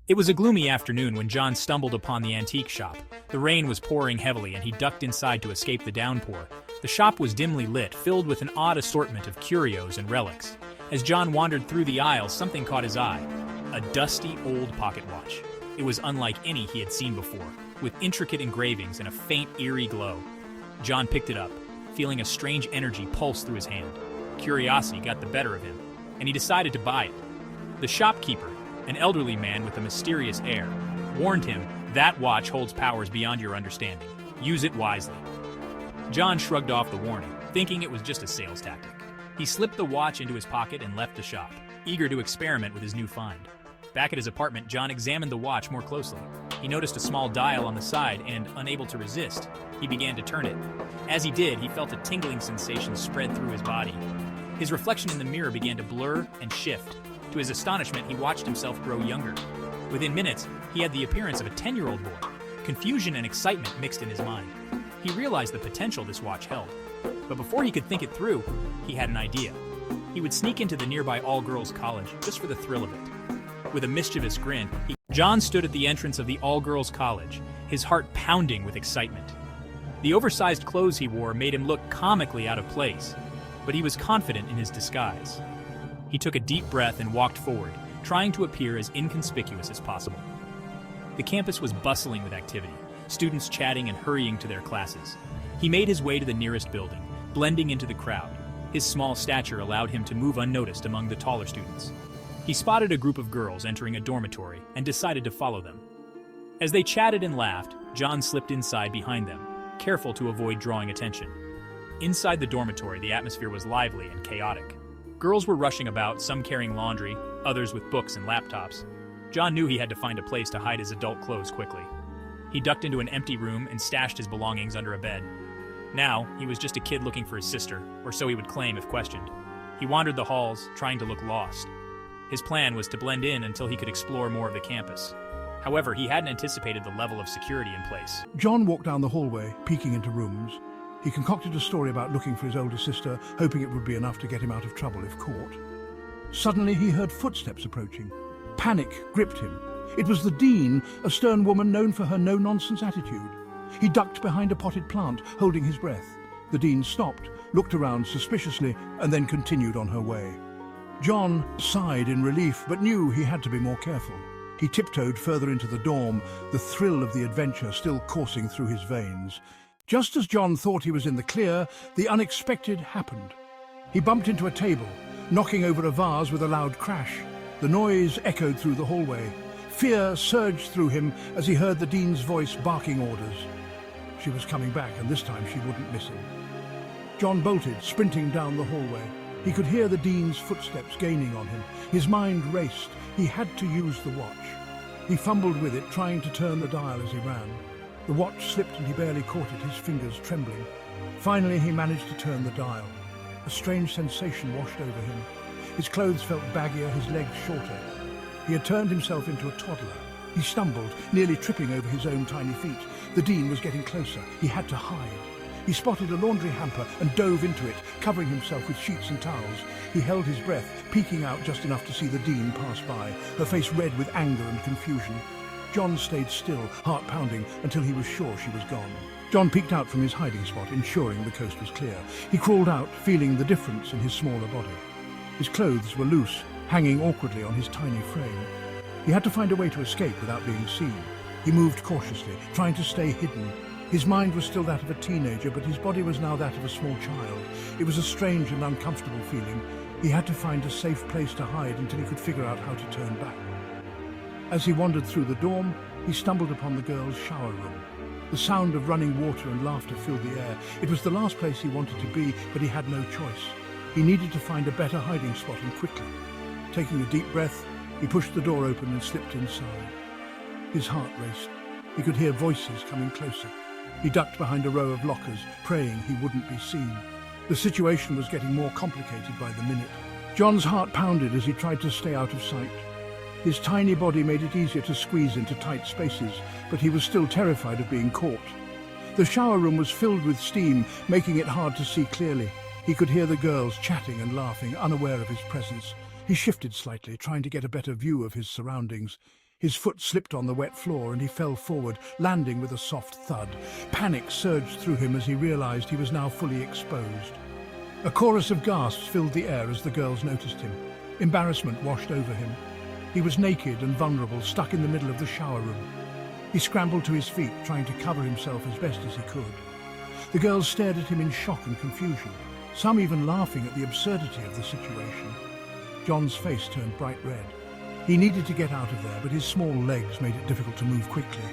It was a gloomy afternoon when John stumbled upon the antique shop. The rain was pouring heavily and he ducked inside to escape the downpour. The shop was dimly lit, filled with an odd assortment of curios and relics. As John wandered through the aisles, something caught his eye. A dusty old pocket watch. It was unlike any he had seen before, with intricate engravings and a faint, eerie glow. John picked it up, feeling a strange energy pulse through his hand. Curiosity got the better of him, and he decided to buy it. The shopkeeper, an elderly man with a mysterious air, warned him, "That watch holds powers beyond your understanding. Use it wisely." John shrugged off the warning, thinking it was just a sales tactic. He slipped the watch into his pocket and left the shop, eager to experiment with his new find. Back at his apartment, John examined the watch more closely. He noticed a small dial on the side and, unable to resist, he began to turn it. As he did, he felt a tingling sensation spread through his body. His reflection in the mirror began to blur and shift. To his astonishment, he watched himself grow younger. Within minutes, he had the appearance of a 10-year-old boy. Confusion and excitement mixed in his mind. He realized the potential this watch held. But before he could think it through, he had an idea. He would sneak into the nearby all-girls college just for the thrill of it. With a mischievous grin, John stood at the entrance of the all-girls college, his heart pounding with excitement. The oversized clothes he wore made him look comically out of place, but he was confident in his disguise. He took a deep breath and walked forward, trying to appear as inconspicuous as possible. The campus was bustling with activity, students chatting and hurrying to their classes. He made his way to the nearest building, blending into the crowd. His small stature allowed him to move unnoticed among the taller students. He spotted a group of girls entering a dormitory and decided to follow them. As they chatted and laughed, John slipped inside behind them, careful to avoid drawing attention. Inside the dormitory, the atmosphere was lively and chaotic. Girls were rushing about, some carrying laundry, others with books and laptops. John knew he had to find a place to hide his adult clothes quickly. He ducked into an empty room and stashed his belongings under a bed. Now, he was just a kid looking for his sister, or so he would claim if questioned. He wandered the halls, trying to look lost. His plan was to blend in until he could explore more of the campus. However, he hadn't anticipated the level of security in place. John walked down the hallway, peeking into rooms. He concocted a story about looking for his older sister, hoping it would be enough to get him out of trouble if caught. Suddenly he heard footsteps approaching. Panic gripped him. It was the dean, a stern woman known for her no-nonsense attitude. He ducked behind a potted plant, holding his breath. The dean stopped, looked around suspiciously, and then continued on her way. John sighed in relief, but knew he had to be more careful. He tiptoed further into the dorm, the thrill of the adventure still coursing through his veins. Just as John thought he was in the clear, the unexpected happened. He bumped into a table, knocking over a vase with a loud crash. The noise echoed through the hallway. Fear surged through him as he heard the dean's voice barking orders. She was coming back, and this time she wouldn't miss him. John bolted, sprinting down the hallway. He could hear the dean's footsteps gaining on him. His mind raced. He had to use the watch. He fumbled with it, trying to turn the dial as he ran. The watch slipped and he barely caught it, his fingers trembling. Finally, he managed to turn the dial. A strange sensation washed over him. His clothes felt baggier, his legs shorter. He had turned himself into a toddler. He stumbled, nearly tripping over his own tiny feet. The dean was getting closer. He had to hide. He spotted a laundry hamper and dove into it, covering himself with sheets and towels. He held his breath, peeking out just enough to see the dean pass by, her face red with anger and confusion. John stayed still, heart pounding, until he was sure she was gone. John peeked out from his hiding spot, ensuring the coast was clear. He crawled out, feeling the difference in his smaller body. His clothes were loose, hanging awkwardly on his tiny frame. He had to find a way to escape without being seen. He moved cautiously, trying to stay hidden. His mind was still that of a teenager, but his body was now that of a small child. It was a strange and uncomfortable feeling. He had to find a safe place to hide until he could figure out how to turn back. As he wandered through the dorm, he stumbled upon the girls' shower room. The sound of running water and laughter filled the air. It was the last place he wanted to be, but he had no choice. He needed to find a better hiding spot, and quickly. Taking a deep breath, he pushed the door open and slipped inside. His heart raced. He could hear voices coming closer. He ducked behind a row of lockers, praying he wouldn't be seen. The situation was getting more complicated by the minute. John's heart pounded as he tried to stay out of sight. His tiny body made it easier to squeeze into tight spaces, but he was still terrified of being caught. The shower room was filled with steam, making it hard to see clearly. He could hear the girls chatting and laughing, unaware of his presence. He shifted slightly, trying to get a better view of his surroundings. His foot slipped on the wet floor and he fell forward, landing with a soft thud. Panic surged through him as he realized he was now fully exposed. A chorus of gasps filled the air as the girls noticed him. Embarrassment washed over him. He was naked and vulnerable, stuck in the middle of the shower room. He scrambled to his feet, trying to cover himself as best as he could. The girls stared at him in shock and confusion, some even laughing at the absurdity of the situation. John's face turned bright red. He needed to get out of there, but his small legs made it difficult to move quickly.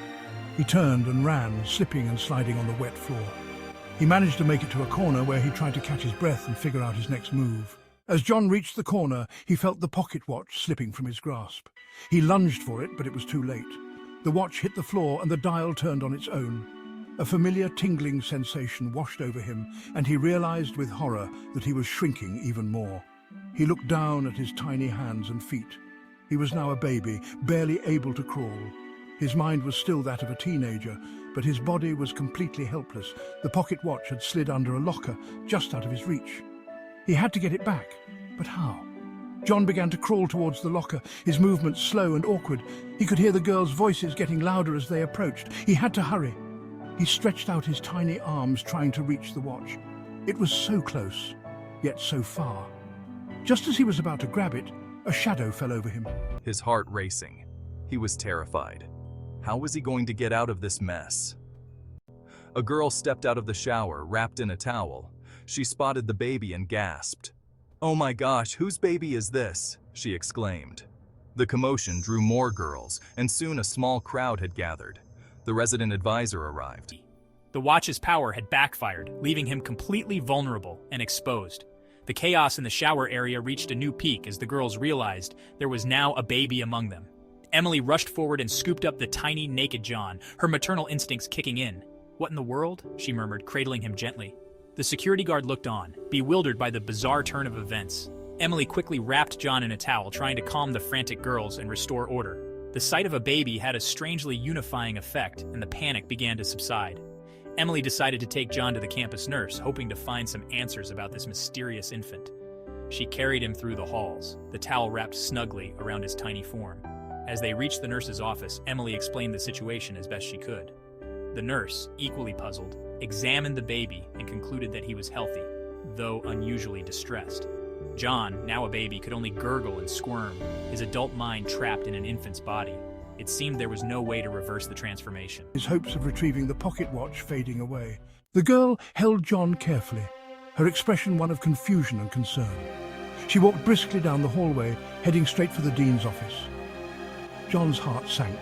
He turned and ran, slipping and sliding on the wet floor. He managed to make it to a corner where he tried to catch his breath and figure out his next move. As John reached the corner, he felt the pocket watch slipping from his grasp. He lunged for it, but it was too late. The watch hit the floor and the dial turned on its own. A familiar tingling sensation washed over him, and he realized with horror that he was shrinking even more. He looked down at his tiny hands and feet. He was now a baby, barely able to crawl. His mind was still that of a teenager, but his body was completely helpless. The pocket watch had slid under a locker, just out of his reach. He had to get it back, but how? John began to crawl towards the locker, his movements slow and awkward. He could hear the girls' voices getting louder as they approached. He had to hurry. He stretched out his tiny arms, trying to reach the watch. It was so close, yet so far. Just as he was about to grab it, a shadow fell over him. His heart racing. He was terrified. How was he going to get out of this mess? A girl stepped out of the shower, wrapped in a towel. She spotted the baby and gasped. "Oh my gosh, whose baby is this?" she exclaimed. The commotion drew more girls, and soon a small crowd had gathered. The resident advisor arrived. The watch's power had backfired, leaving him completely vulnerable and exposed. The chaos in the shower area reached a new peak as the girls realized there was now a baby among them. Emily rushed forward and scooped up the tiny, naked John, her maternal instincts kicking in. "What in the world?" she murmured, cradling him gently. The security guard looked on, bewildered by the bizarre turn of events. Emily quickly wrapped John in a towel, trying to calm the frantic girls and restore order. The sight of a baby had a strangely unifying effect, and the panic began to subside. Emily decided to take John to the campus nurse, hoping to find some answers about this mysterious infant. She carried him through the halls, the towel wrapped snugly around his tiny form. As they reached the nurse's office, Emily explained the situation as best she could. The nurse, equally puzzled, examined the baby and concluded that he was healthy, though unusually distressed. John, now a baby, could only gurgle and squirm, his adult mind trapped in an infant's body. It seemed there was no way to reverse the transformation. His hopes of retrieving the pocket watch fading away. The girl held John carefully, her expression one of confusion and concern. She walked briskly down the hallway, heading straight for the dean's office. John's heart sank.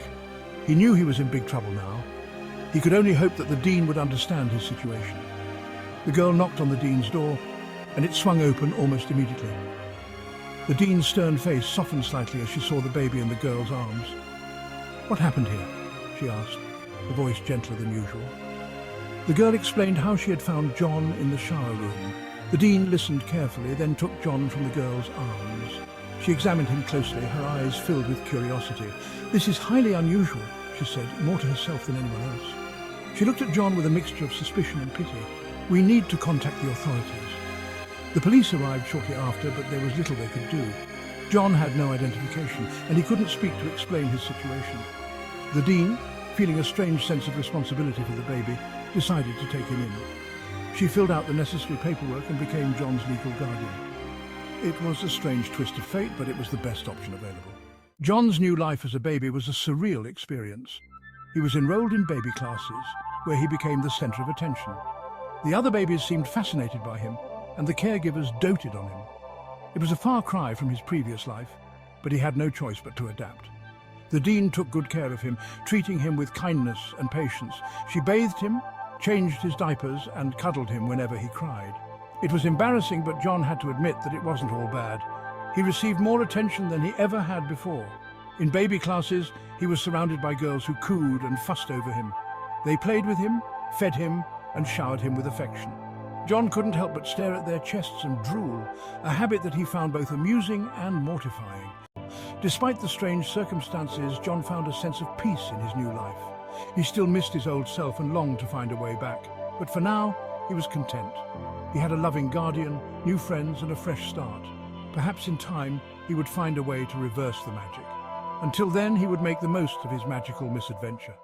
He knew he was in big trouble now. He could only hope that the dean would understand his situation. The girl knocked on the dean's door, and it swung open almost immediately. The dean's stern face softened slightly as she saw the baby in the girl's arms. "What happened here?" she asked, her voice gentler than usual. The girl explained how she had found John in the shower room. The dean listened carefully, then took John from the girl's arms. She examined him closely, her eyes filled with curiosity. "This is highly unusual," she said, more to herself than anyone else. She looked at John with a mixture of suspicion and pity. "We need to contact the authorities." The police arrived shortly after, but there was little they could do. John had no identification, and he couldn't speak to explain his situation. The dean, feeling a strange sense of responsibility for the baby, decided to take him in. She filled out the necessary paperwork and became John's legal guardian. It was a strange twist of fate, but it was the best option available. John's new life as a baby was a surreal experience. He was enrolled in baby classes, where he became the center of attention. The other babies seemed fascinated by him, and the caregivers doted on him. It was a far cry from his previous life, but he had no choice but to adapt. The dean took good care of him, treating him with kindness and patience. She bathed him, changed his diapers, and cuddled him whenever he cried. It was embarrassing, but John had to admit that it wasn't all bad. He received more attention than he ever had before. In baby classes, he was surrounded by girls who cooed and fussed over him. They played with him, fed him, and showered him with affection. John couldn't help but stare at their chests and drool, a habit that he found both amusing and mortifying. Despite the strange circumstances, John found a sense of peace in his new life. He still missed his old self and longed to find a way back, but for now, he was content. He had a loving guardian, new friends, and a fresh start. Perhaps in time, he would find a way to reverse the magic. Until then, he would make the most of his magical misadventure.